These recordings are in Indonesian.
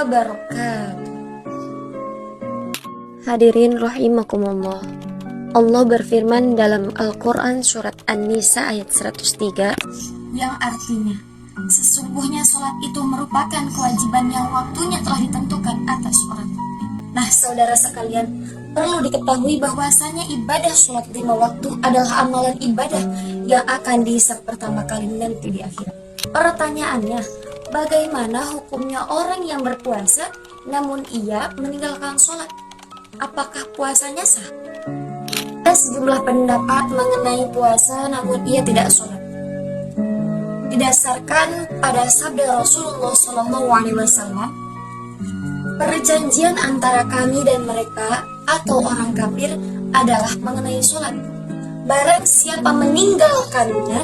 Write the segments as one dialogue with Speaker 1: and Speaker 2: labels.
Speaker 1: wabarakatuh. Hadirin rahimakumullah. Allah berfirman dalam Al-Quran surat An-Nisa ayat 103,
Speaker 2: yang artinya, sesungguhnya sholat itu merupakan kewajiban yang waktunya telah ditentukan atas orang. Nah, saudara sekalian, perlu diketahui bahwasanya ibadah sholat 5 waktu adalah amalan ibadah yang akan dihisab pertama kali nanti di akhirat. Pertanyaannya, bagaimana hukumnya orang yang berpuasa namun ia meninggalkan sholat? Apakah puasanya sah? Ada sejumlah pendapat mengenai puasa namun ia tidak sholat. Didasarkan pada sabda Rasulullah SAW, perjanjian antara kami dan mereka atau orang kafir adalah mengenai sholat. Barang siapa meninggalkannya,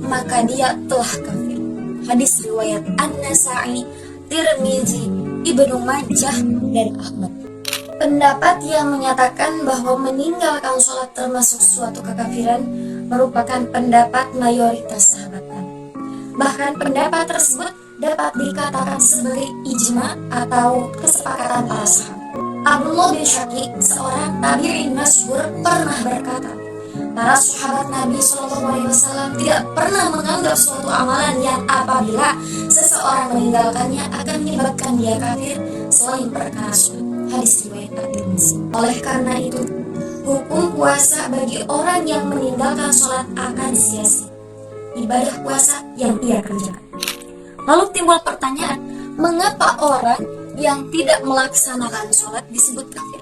Speaker 2: maka dia telah kafir. Hadis riwayat An-Nasa'i, Tirmizi, Ibnu Majah, dan Ahmad. Pendapat yang menyatakan bahwa meninggalkan sholat termasuk suatu kekafiran merupakan pendapat mayoritas sahabat Nabi. Bahkan pendapat tersebut dapat dikatakan sebagai ijma atau kesepakatan para sahabat. Abdullah bin Syakik, seorang tabi'in masyhur, pernah berkata, para sahabat Nabi SAW tidak pernah menganggap suatu amalan yang apabila seseorang meninggalkannya akan menyebabkan dia kafir selain perkara sholat. Hadis riwayat At-Tirmizi. Oleh karena itu, hukum puasa bagi orang yang meninggalkan sholat akan sia-sia ibadah puasa yang ia kerjakan. Lalu timbul pertanyaan, mengapa orang yang tidak melaksanakan sholat disebut kafir?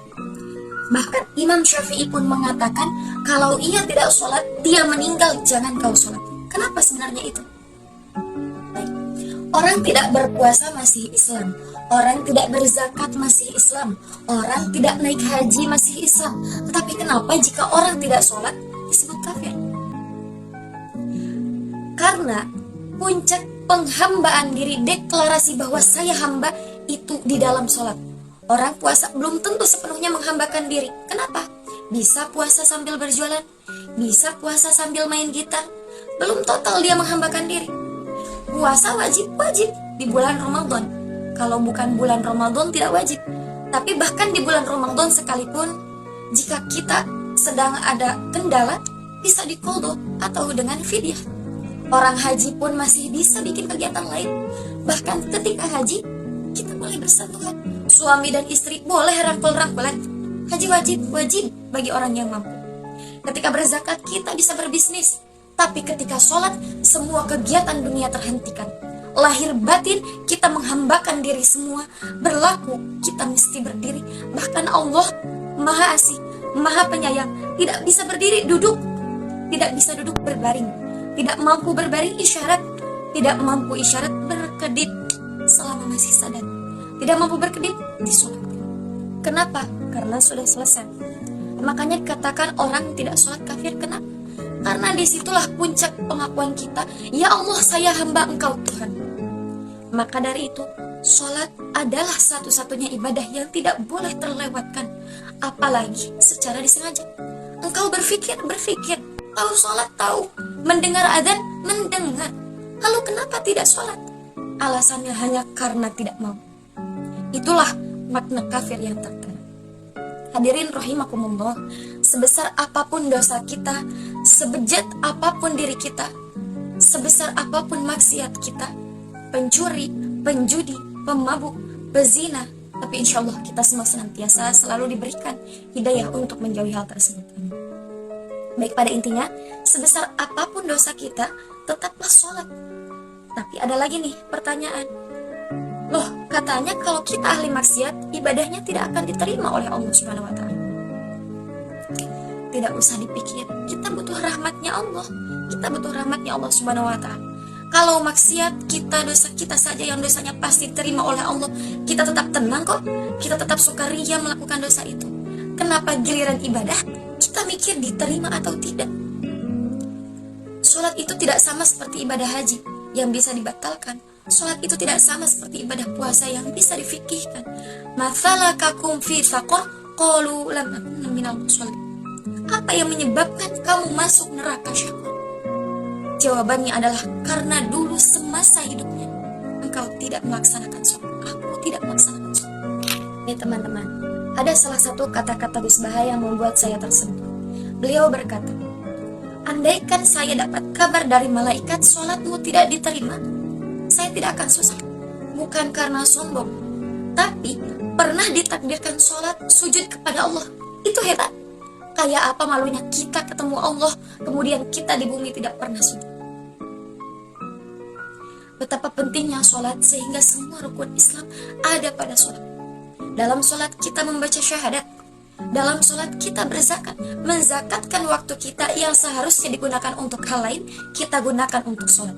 Speaker 2: Bahkan Imam Syafi'i pun mengatakan, kalau ia tidak sholat, dia meninggal, jangan kau sholat. Kenapa sebenarnya itu? Baik. Orang tidak berpuasa masih Islam, orang tidak berzakat masih Islam, orang tidak naik haji masih Islam. Tetapi kenapa jika orang tidak sholat disebut kafir? Karena puncak penghambaan diri, deklarasi bahwa saya hamba, itu di dalam sholat. Orang puasa belum tentu sepenuhnya menghambakan diri. Kenapa? Bisa puasa sambil berjualan, bisa puasa sambil main gitar, belum total dia menghambakan diri. Puasa wajib di bulan Ramadan. Kalau bukan bulan Ramadan tidak wajib. Tapi bahkan di bulan Ramadan sekalipun, jika kita sedang ada kendala, bisa diqadha atau dengan fidyah. Orang haji pun masih bisa bikin kegiatan lain. Bahkan ketika haji, kita boleh bersentuhan. Suami dan istri boleh rangkul-rangkulan. Haji wajib bagi orang yang mampu. Ketika berzakat, kita bisa berbisnis. Tapi ketika sholat, semua kegiatan dunia terhentikan. Lahir batin, kita menghambakan diri semua. Berlaku, kita mesti berdiri. Bahkan Allah Maha Asih, Maha Penyayang. Tidak bisa berdiri, duduk. Tidak bisa duduk, berbaring. Tidak mampu berbaring, isyarat. Tidak mampu isyarat, berkedip selama masih sadar. Tidak mampu berkedip, disolatkan. Kenapa? Karena sudah selesai. Makanya dikatakan orang tidak sholat kafir. Kenapa? Karena disitulah puncak pengakuan kita, ya Allah, saya hamba Engkau Tuhan. Maka dari itu, sholat adalah satu-satunya ibadah yang tidak boleh terlewatkan, apalagi secara disengaja. Engkau berpikir, tahu sholat, tahu, mendengar adzan, mendengar. Lalu kenapa tidak sholat? Alasannya hanya karena tidak mau. Itulah makna kafir yang tertera. Hadirin rahimakumullah, sebesar apapun dosa kita, sebejat apapun diri kita, sebesar apapun maksiat kita, pencuri, penjudi, pemabuk, pezina, tapi insya Allah kita semua senantiasa selalu diberikan hidayah untuk menjauhi hal tersebut. Baik, pada intinya, sebesar apapun dosa kita, tetaplah sholat. Tapi ada lagi nih pertanyaan. Loh, katanya kalau kita ahli maksiat, ibadahnya tidak akan diterima oleh Allah Subhanahu wa Ta'ala. Tidak usah dipikir, kita butuh rahmatnya Allah. Kita butuh rahmatnya Allah Subhanahu wa Ta'ala. Kalau maksiat kita, dosa kita saja yang dosanya pasti diterima oleh Allah, kita tetap tenang kok. Kita tetap sukaria melakukan dosa itu. Kenapa giliran ibadah kita mikir diterima atau tidak? Sholat itu tidak sama seperti ibadah haji yang bisa dibatalkan. Sholat itu tidak sama seperti ibadah puasa yang bisa difikihkan. Matsalakakum fi saqar qalu lam nakun minal musallin. Apa yang menyebabkan kamu masuk neraka syaqar? Jawabannya adalah karena dulu semasa hidupnya engkau tidak melaksanakan sholat. Aku tidak melaksanakan Nih teman-teman, ada salah satu kata-kata Gus Baha yang membuat saya tersentuh. Beliau berkata, andaikan saya dapat kabar dari malaikat sholatmu tidak diterima, saya tidak akan susah. Bukan karena sombong, tapi pernah ditakdirkan sholat sujud kepada Allah. Itu hebat. Kayak apa malunya kita ketemu Allah, kemudian kita di bumi tidak pernah sujud. Betapa pentingnya sholat sehingga semua rukun Islam ada pada sholat. Dalam sholat kita membaca syahadat. Dalam sholat kita berzakat. Menzakatkan waktu kita yang seharusnya digunakan untuk hal lain, kita gunakan untuk sholat.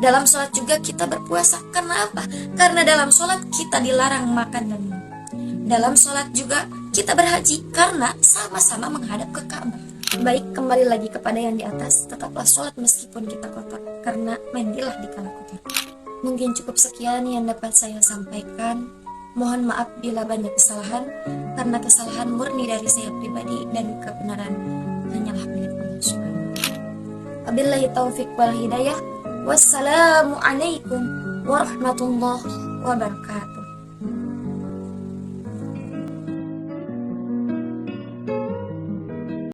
Speaker 2: Dalam sholat juga kita berpuasa. Karena apa? Karena dalam sholat kita dilarang makan dan minum. Dalam sholat juga kita berhaji karena sama-sama menghadap ke Ka'bah. Baik, kembali lagi kepada yang di atas. Tetaplah sholat meskipun kita kotor, karena mandilah dikala kotor. Mungkin cukup sekian yang dapat saya sampaikan. Mohon maaf bila banyak kesalahan, karena kesalahan murni dari saya pribadi dan kebenaran hanyalah milik Allah Subhanahu wa Ta'ala. Wabillahi taufiq wal hidayah. Wassalamualaikum warahmatullahi wabarakatuh.